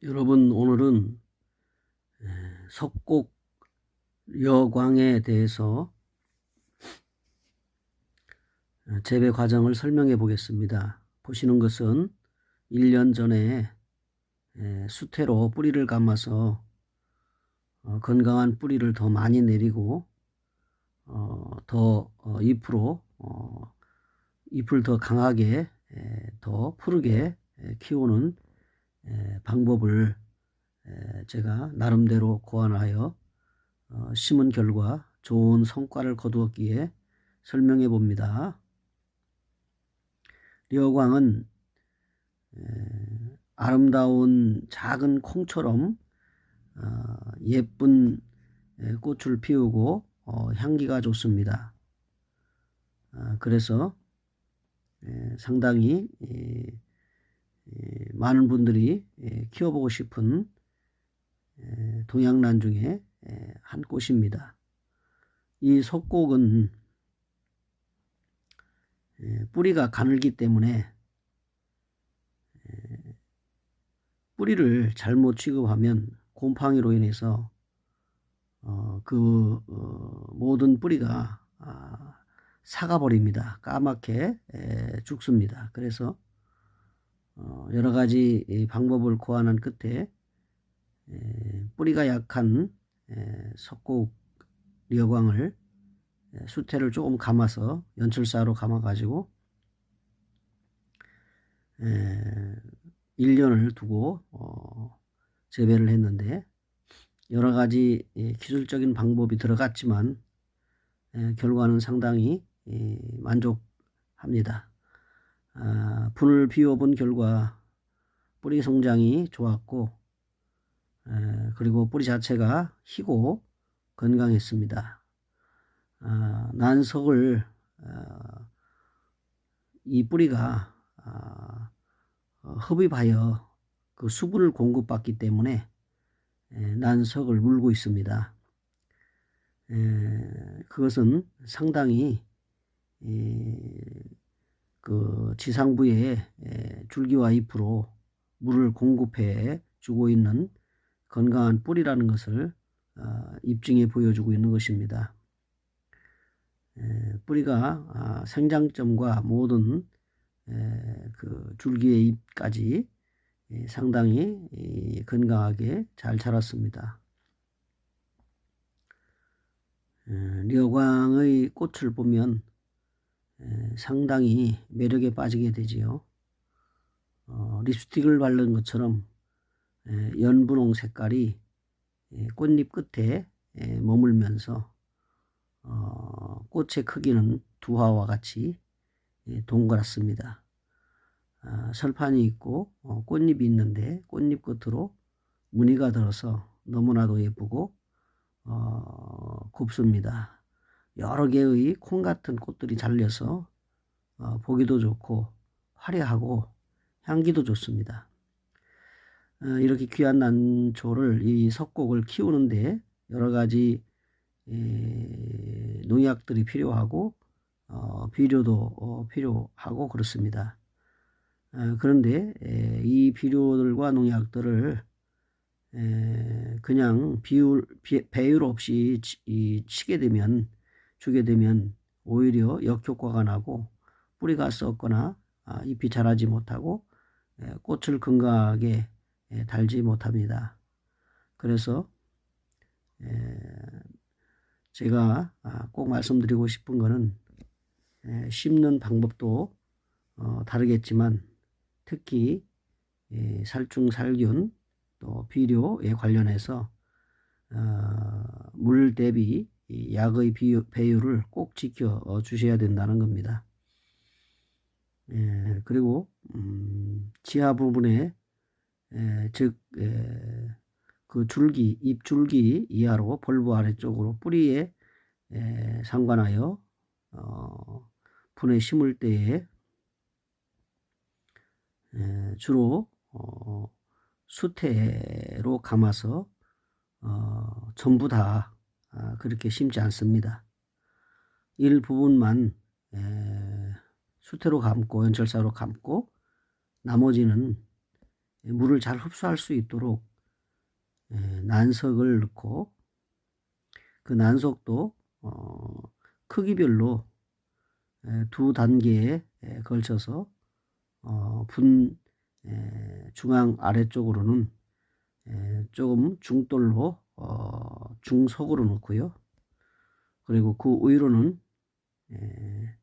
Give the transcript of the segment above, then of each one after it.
여러분, 오늘은 석곡 여광에 대해서 재배 과정을 설명해 보겠습니다. 보시는 것은 1년 전에 수태로 뿌리를 감아서 건강한 뿌리를 더 많이 내리고 더 잎을 더 강하게 더 푸르게 키우는 방법을 제가 나름대로 고안하여 심은 결과 좋은 성과를 거두었기에 설명해 봅니다. 려광은 아름다운 작은 콩처럼 예쁜 꽃을 피우고 향기가 좋습니다. 그래서 상당히 많은 분들이 키워보고 싶은 동양란 중에 한 꽃입니다. 이 석곡은 뿌리가 가늘기 때문에 뿌리를 잘못 취급하면 곰팡이로 인해서 모든 뿌리가 삭아버립니다. 까맣게 죽습니다. 그래서 여러 가지 방법을 고안한 끝에 뿌리가 약한 석곡 려광을 수태를 조금 감아서 연철사로 감아 가지고 1년을 두고 재배를 했는데 여러 가지 기술적인 방법이 들어갔지만 결과는 상당히 만족합니다. 분을 비워본 결과 뿌리 성장이 좋았고 그리고 뿌리 자체가 희고 건강했습니다. 난석을 이 뿌리가 흡입하여 그 수분을 공급받기 때문에 난석을 물고 있습니다. 그것은 상당히 그 지상부에 줄기와 잎으로 물을 공급해 주고 있는 건강한 뿌리라는 것을 입증해 보여주고 있는 것입니다. 뿌리가 생장점과 모든 그 줄기의 잎까지 상당히 건강하게 잘 자랐습니다. 려광의 꽃을 보면 상당히 매력에 빠지게 되지요. 립스틱을 바른 것처럼 연분홍 색깔이 꽃잎 끝에 머물면서 꽃의 크기는 두화와 같이 동그랗습니다. 설판이 있고 꽃잎이 있는데 꽃잎 끝으로 무늬가 들어서 너무나도 예쁘고 곱습니다. 여러 개의 콩 같은 꽃들이 잘려서 보기도 좋고 화려하고 향기도 좋습니다. 이렇게 귀한 난초를 이 석곡을 키우는데 여러 가지 농약들이 필요하고 비료도 필요하고 그렇습니다. 그런데 이 비료들과 농약들을 그냥 배율 없이 주게 되면 오히려 역효과가 나고 뿌리가 썩거나 잎이 자라지 못하고 꽃을 건강하게 달지 못합니다. 그래서 제가 꼭 말씀드리고 싶은 것은 심는 방법도 다르겠지만 특히 살충살균 또 비료에 관련해서 물 대비 약의 배율을 꼭 지켜 주셔야 된다는 겁니다. 그리고 지하 부분에 즉 그 줄기, 잎 줄기 이하로 벌브 아래쪽으로 뿌리에 상관하여 분에 심을 때에 주로 수태로 감아서 전부 다 그렇게 심지 않습니다. 일부분만 수태로 감고 연철사로 감고 나머지는 물을 잘 흡수할 수 있도록 난석을 넣고, 그 난석도 크기별로 두 단계에 걸쳐서 분 중앙 아래쪽으로는 조금 중돌로 중속으로 넣고요. 그리고 그 위로는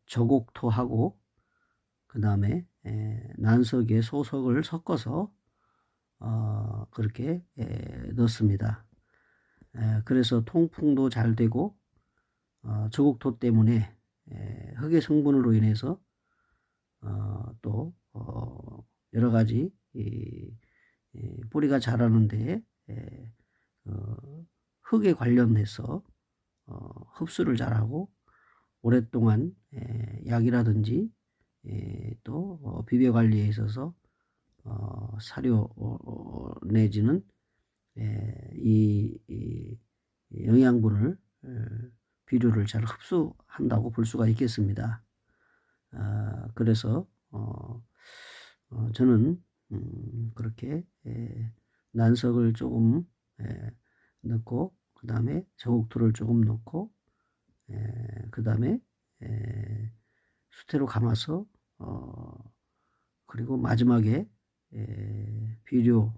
저곡토하고 그 다음에 난석에 소석을 섞어서 그렇게 넣습니다. 그래서 통풍도 잘 되고 저곡토 때문에 흙의 성분으로 인해서 또 여러 가지 뿌리가 자라는데 흙에 관련해서 흡수를 잘하고 오랫동안 약이라든지 또 비료 관리에 있어서 사료 내지는 이 영양분을 비료를 잘 흡수한다고 볼 수가 있겠습니다. 그래서 저는 그렇게 난석을 조금 넣고 그 다음에 저곡토를 조금 넣고 그 다음에 수태로 감아서 그리고 마지막에 비료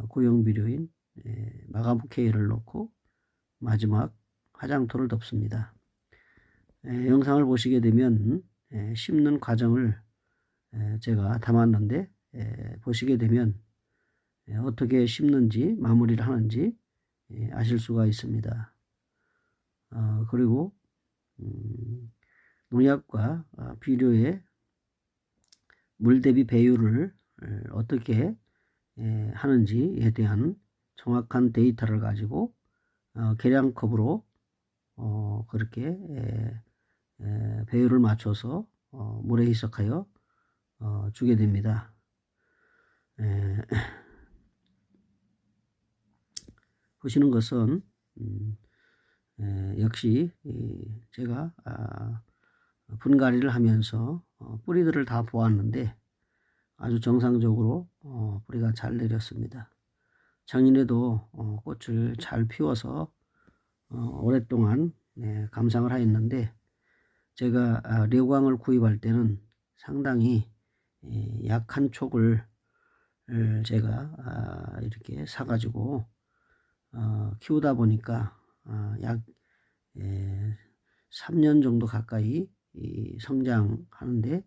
고형 비료인 마가무케이를 넣고 마지막 화장토를 덮습니다. 영상을 보시게 되면 심는 과정을 제가 담았는데 보시게 되면 어떻게 심는지 마무리를 하는지 아실 수가 있습니다. 그리고 농약과 비료의 물 대비 배율을 어떻게 하는지에 대한 정확한 데이터를 가지고 계량컵으로 그렇게 배율을 맞춰서 물에 희석하여 주게 됩니다. 보시는 것은 역시 제가 분갈이를 하면서 뿌리들을 다 보았는데 아주 정상적으로 뿌리가 잘 내렸습니다. 작년에도 꽃을 잘 피워서 오랫동안 감상을 하였는데 제가 려광을 구입할 때는 상당히 약한 촉을 제가 이렇게 사가지고 키우다 보니까 약 3년 정도 가까이 성장하는데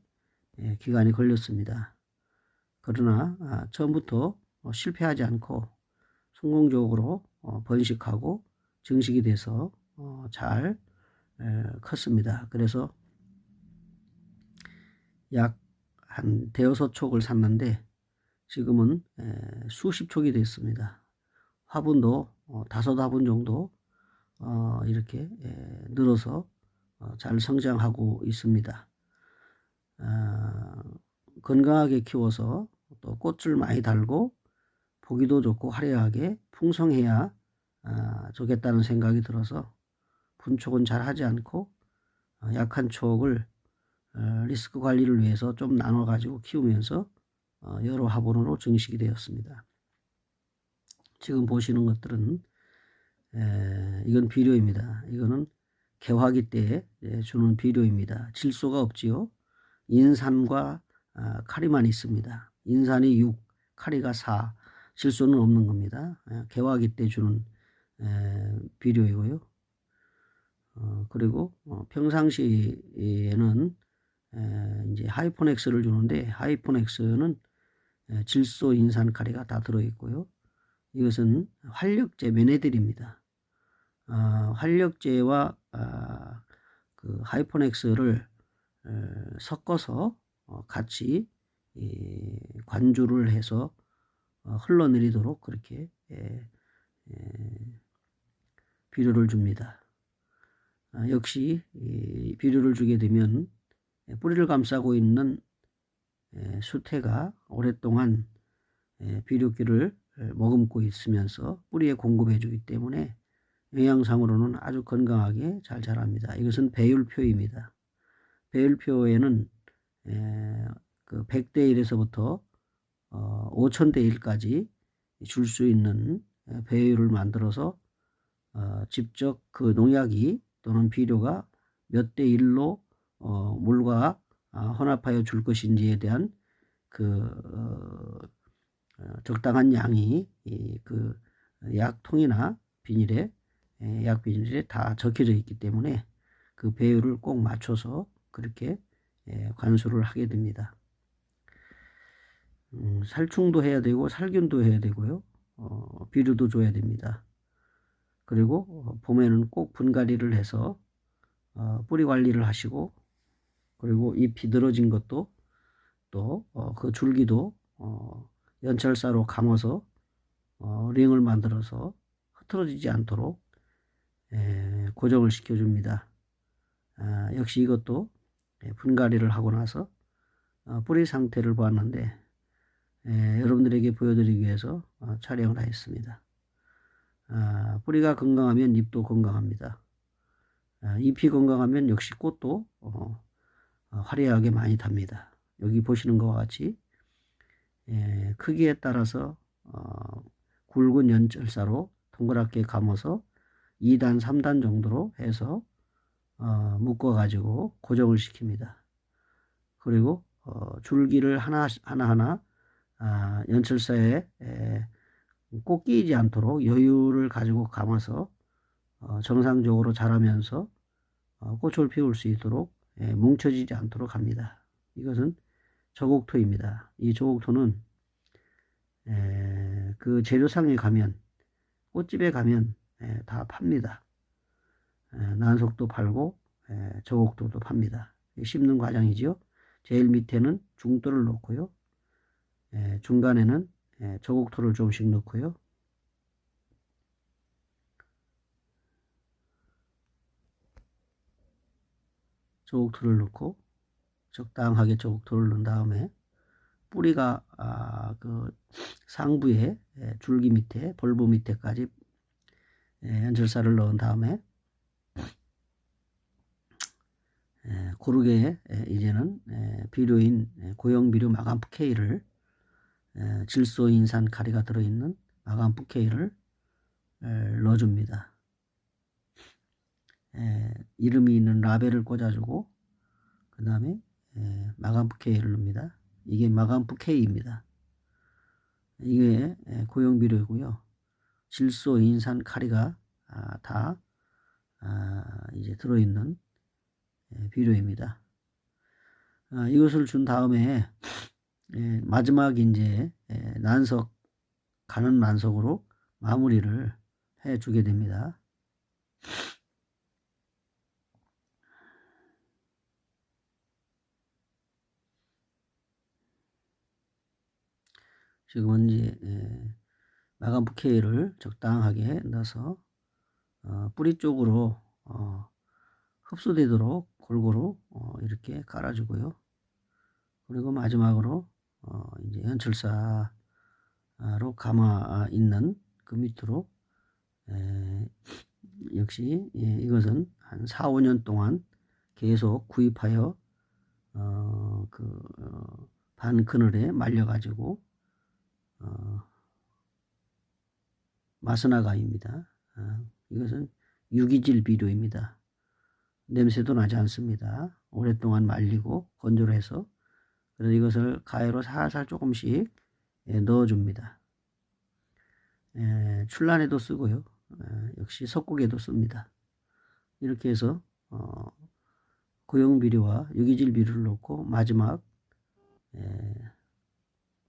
기간이 걸렸습니다. 그러나 처음부터 실패하지 않고 성공적으로 번식하고 증식이 돼서 잘 컸습니다. 그래서 약 한 대여섯 촉을 샀는데 지금은 수십 촉이 됐습니다. 화분도 5화분 정도 이렇게 늘어서 잘 성장하고 있습니다. 건강하게 키워서 또 꽃을 많이 달고 보기도 좋고 화려하게 풍성해야 좋겠다는 생각이 들어서 분촉은 잘 하지 않고 약한 촉을 리스크 관리를 위해서 좀 나눠 가지고 키우면서 여러 화분으로 증식이 되었습니다. 지금 보시는 것들은 이건 비료입니다. 이거는 개화기 때 주는 비료입니다. 질소가 없지요. 인산과 카리만 있습니다. 인산이 6, 카리가 4, 질소는 없는 겁니다. 개화기 때 주는 비료이고요. 그리고 평상시에는 이제 하이포넥스를 주는데 하이포넥스는 질소, 인산, 카리가 다 들어있고요. 이것은 활력제 메네딜입니다. 활력제와 그 하이포넥스를 섞어서 같이 관주를 해서 흘러내리도록 그렇게 비료를 줍니다. 역시 비료를 주게 되면 뿌리를 감싸고 있는 수태가 오랫동안 비료기를 머금고 있으면서 뿌리에 공급해 주기 때문에 영양상으로는 아주 건강하게 잘 자랍니다. 이것은 배율표입니다. 배율표에는 그 100대 1에서부터 5,000대 1까지 줄 수 있는 배율을 만들어서 직접 그 농약이 또는 비료가 몇 대 1로 물과 혼합하여 줄 것인지에 대한 그 적당한 양이 그 약통이나 비닐에 약 비닐에 다 적혀져 있기 때문에 그 배율을 꼭 맞춰서 그렇게 관수를 하게 됩니다. 살충도 해야 되고 살균도 해야 되고요. 비료도 줘야 됩니다. 그리고 봄에는 꼭 분갈이를 해서 뿌리 관리를 하시고, 그리고 잎이 늘어진 것도 또 그 줄기도 연철사로 감아서 링을 만들어서 흐트러지지 않도록 고정을 시켜줍니다. 역시 이것도 분갈이를 하고 나서 뿌리 상태를 보았는데 여러분들에게 보여드리기 위해서 촬영을 하였습니다. 뿌리가 건강하면 잎도 건강합니다. 잎이 건강하면 역시 꽃도 화려하게 많이 답니다. 여기 보시는 것과 같이 크기에 따라서 굵은 연철사로 동그랗게 감아서 2단, 3단 정도로 해서 묶어 가지고 고정을 시킵니다. 그리고 줄기를 하나하나 연철사에 꼭 끼이지 않도록 여유를 가지고 감아서 정상적으로 자라면서 꽃을 피울 수 있도록 뭉쳐지지 않도록 합니다. 이것은 저곡토입니다. 이 저곡토는 그 재료상에 가면, 꽃집에 가면 다 팝니다. 난석도 팔고 저곡토도 팝니다. 심는 과정이지요. 제일 밑에는 중도를 놓고요. 중간에는 저곡토를 조금씩 넣고요. 저곡토를 넣고 적당하게 저곡토를 넣은 다음에 뿌리가 그 상부에 줄기 밑에 볼부 밑에까지 연철사를 넣은 다음에 고르게 이제는 비료인 고형비료 마감프 K를 질소인산 가리가 들어있는 마감프 K를 넣어줍니다. 이름이 있는 라벨을 꽂아주고 그 다음에 마감프 K를 넣습니다. 이게 마감프 K입니다. 이게 고형비료이고요. 질소인산 가리가 다 이제 들어있는 비료입니다. 이것을 준 다음에 마지막 이제 난석, 가는 난석으로 마무리를 해주게 됩니다. 지금은 이제 마감프 K를 적당하게 넣어서 뿌리 쪽으로 흡수되도록 골고루 이렇게 깔아주고요. 그리고 마지막으로 이제 연철사로 감아 있는 그 밑으로 역시 이것은 한 4, 5년 동안 계속 구입하여 반 그늘에 말려 가지고 마스나가입니다. 이것은 유기질 비료입니다. 냄새도 나지 않습니다. 오랫동안 말리고 건조를 해서, 그래서 이것을 가해로 살살 조금씩 넣어줍니다. 출란에도 쓰고요. 역시 석국에도 씁니다. 이렇게 해서 고형 비료와 유기질 비료를 넣고 마지막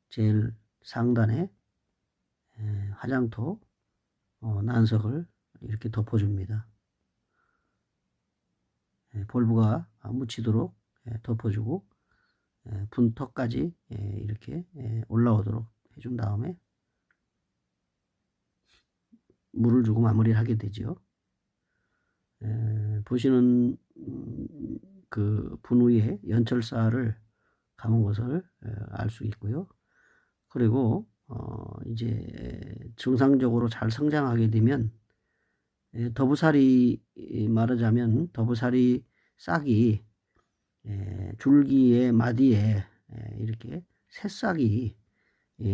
제일 상단에 화장토 난석을 이렇게 덮어줍니다. 볼브가 묻히도록 덮어주고 분턱까지 이렇게 올라오도록 해준 다음에 물을 주고 마무리를 하게 되죠. 보시는 그 분 위에 연철사를 감은 것을 알 수 있고요. 그리고 이제 정상적으로 잘 성장하게 되면 더부살이, 말하자면 더부살이 싹이 줄기의 마디에 이렇게 새싹이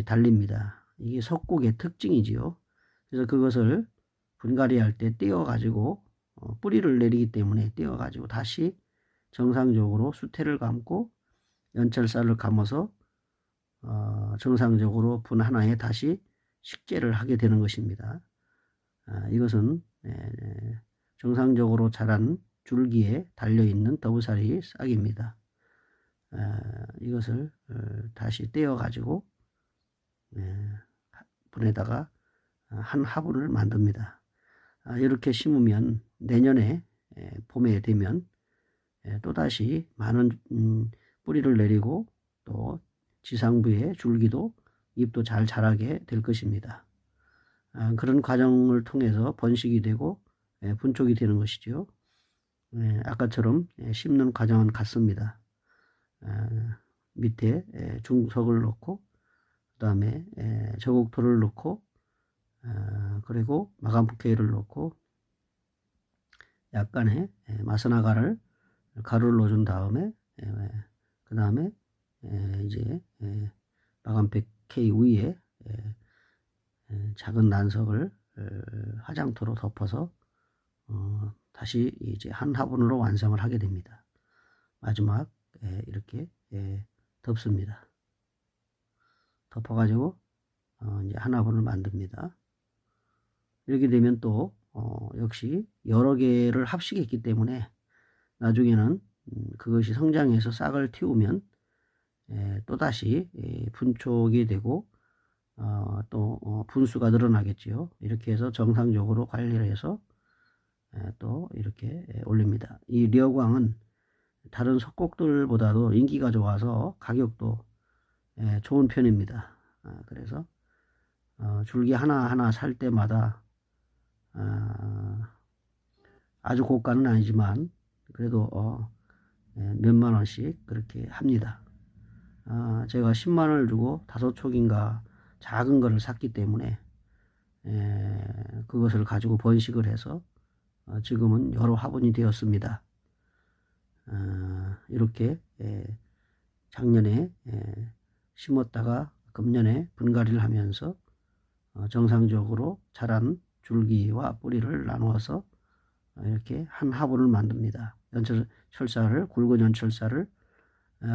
달립니다. 이게 석곡의 특징이지요. 그래서 그것을 분갈이 할 때 떼어 가지고 뿌리를 내리기 때문에 떼어 가지고 다시 정상적으로 수태를 감고 연철사를 감아서 정상적으로 분 하나에 다시 식재를 하게 되는 것입니다. 이것은 정상적으로 자란 줄기에 달려있는 더부살이 싹입니다. 이것을 다시 떼어 가지고 분에다가 한 화분을 만듭니다. 이렇게 심으면 내년에 봄에 되면 또다시 많은 뿌리를 내리고 또 지상부의 줄기도 잎도 잘 자라게 될 것입니다. 그런 과정을 통해서 번식이 되고 분촉이 되는 것이죠. 아까처럼 심는 과정은 같습니다. 밑에 중석을 넣고 그 다음에 저곡토를 넣고 그리고 마감포케이를 넣고 약간의 마스나가를 가루를 넣어준 다음에 그 다음에 이제 마감포케이 위에 작은 난석을 화장토로 덮어서 다시 이제 한 화분으로 완성을 하게 됩니다. 마지막 이렇게 덮습니다. 덮어가지고 이제 한 화분을 만듭니다. 이렇게 되면 또 역시 여러 개를 합식했기 때문에 나중에는 그것이 성장해서 싹을 틔우면 또다시 분촉이 되고 또 분수가 늘어나겠지요. 이렇게 해서 정상적으로 관리를 해서 또 이렇게 올립니다. 이 려광은 다른 석곡들보다도 인기가 좋아서 가격도 좋은 편입니다. 그래서 줄기 하나하나 살 때마다 아주 고가는 아니지만 그래도 몇만 원씩 그렇게 합니다. 제가 10만 원을 주고 5촉인가 작은 거를 샀기 때문에 그것을 가지고 번식을 해서 지금은 여러 화분이 되었습니다. 이렇게 작년에 심었다가 금년에 분갈이를 하면서 정상적으로 자란 줄기와 뿌리를 나누어서 이렇게 한 화분을 만듭니다. 연철사를 굵은 연철사를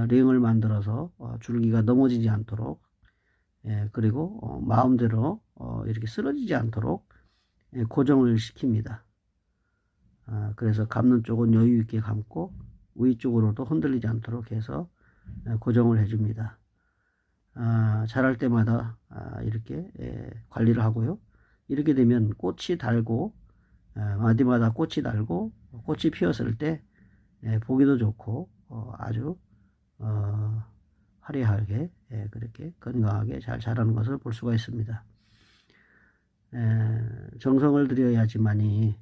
링을 만들어서 줄기가 넘어지지 않도록 그리고 마음대로 이렇게 쓰러지지 않도록 고정을 시킵니다. 그래서 감는 쪽은 여유 있게 감고 위쪽으로도 흔들리지 않도록 해서 고정을 해줍니다. 자랄 때마다 이렇게 관리를 하고요. 이렇게 되면 꽃이 달고 마디마다 꽃이 달고 꽃이 피었을 때 보기도 좋고 아주 화려하게 그렇게 건강하게 잘 자라는 것을 볼 수가 있습니다. 정성을 들여야지만이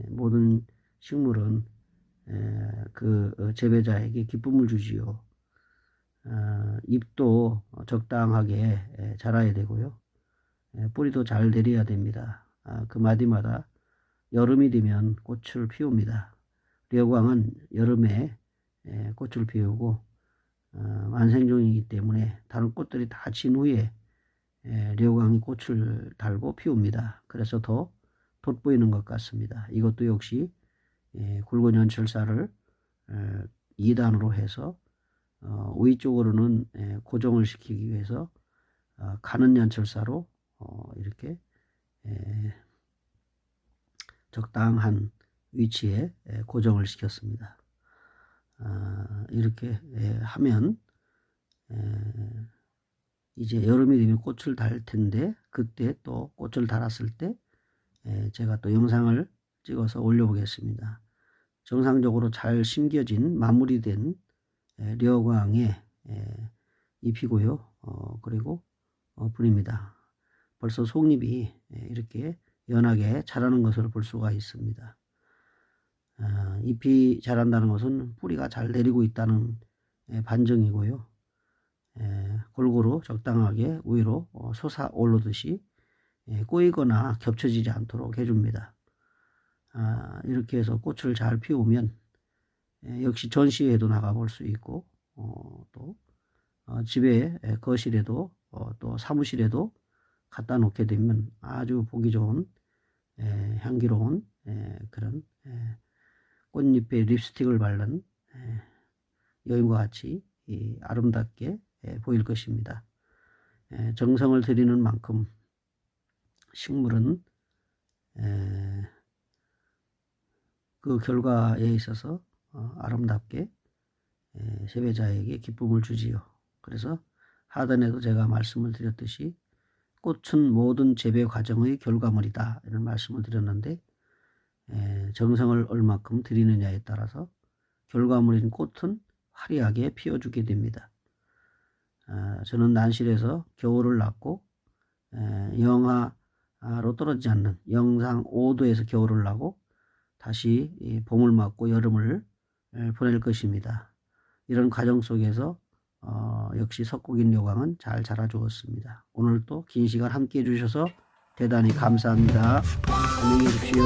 모든 식물은 그 재배자에게 기쁨을 주지요. 잎도 적당하게 자라야 되고요. 뿌리도 잘 내려야 됩니다. 그 마디마다 여름이 되면 꽃을 피웁니다. 려광은 여름에 꽃을 피우고 만생종이기 때문에 다른 꽃들이 다 진 후에 려광이 꽃을 달고 피웁니다. 그래서 더 돋보이는 것 같습니다. 이것도 역시 굵은 연철사를 2단으로 해서 위쪽으로는 고정을 시키기 위해서 가는 연철사로 이렇게 적당한 위치에 고정을 시켰습니다. 이렇게 하면 이제 여름이 되면 꽃을 달 텐데 그때 또 꽃을 달았을 때 제가 또 영상을 찍어서 올려보겠습니다. 정상적으로 잘 심겨진 마무리된 려광의 잎이고요. 그리고 분입니다. 벌써 속잎이 이렇게 연하게 자라는 것을 볼 수가 있습니다. 잎이 자란다는 것은 뿌리가 잘 내리고 있다는 반증이고요. 골고루 적당하게 위로 솟아 오르듯이 꼬이거나 겹쳐지지 않도록 해줍니다. 이렇게 해서 꽃을 잘 피우면 역시 전시회도 나가볼 수 있고 또 집에 거실에도 또 사무실에도 갖다 놓게 되면 아주 보기 좋은 향기로운 그런 꽃잎에 립스틱을 바른 여인과 같이 아름답게 보일 것입니다. 정성을 들이는 만큼 식물은 그 결과에 있어서 아름답게 재배자에게 기쁨을 주지요. 그래서 하단에도 제가 말씀을 드렸듯이 꽃은 모든 재배 과정의 결과물이다 이런 말씀을 드렸는데 정성을 얼마큼 들이느냐에 따라서 결과물인 꽃은 화려하게 피어주게 됩니다. 저는 난실에서 겨울을 낳고 영하로 떨어지지 않는 영상 5도에서 겨울을 나고 다시 봄을 맞고 여름을 보낼 것입니다. 이런 과정 속에서 역시 석국인 요강은 잘 자라주었습니다. 오늘도 긴 시간 함께 해주셔서 대단히 감사합니다. 안녕히 계십시오.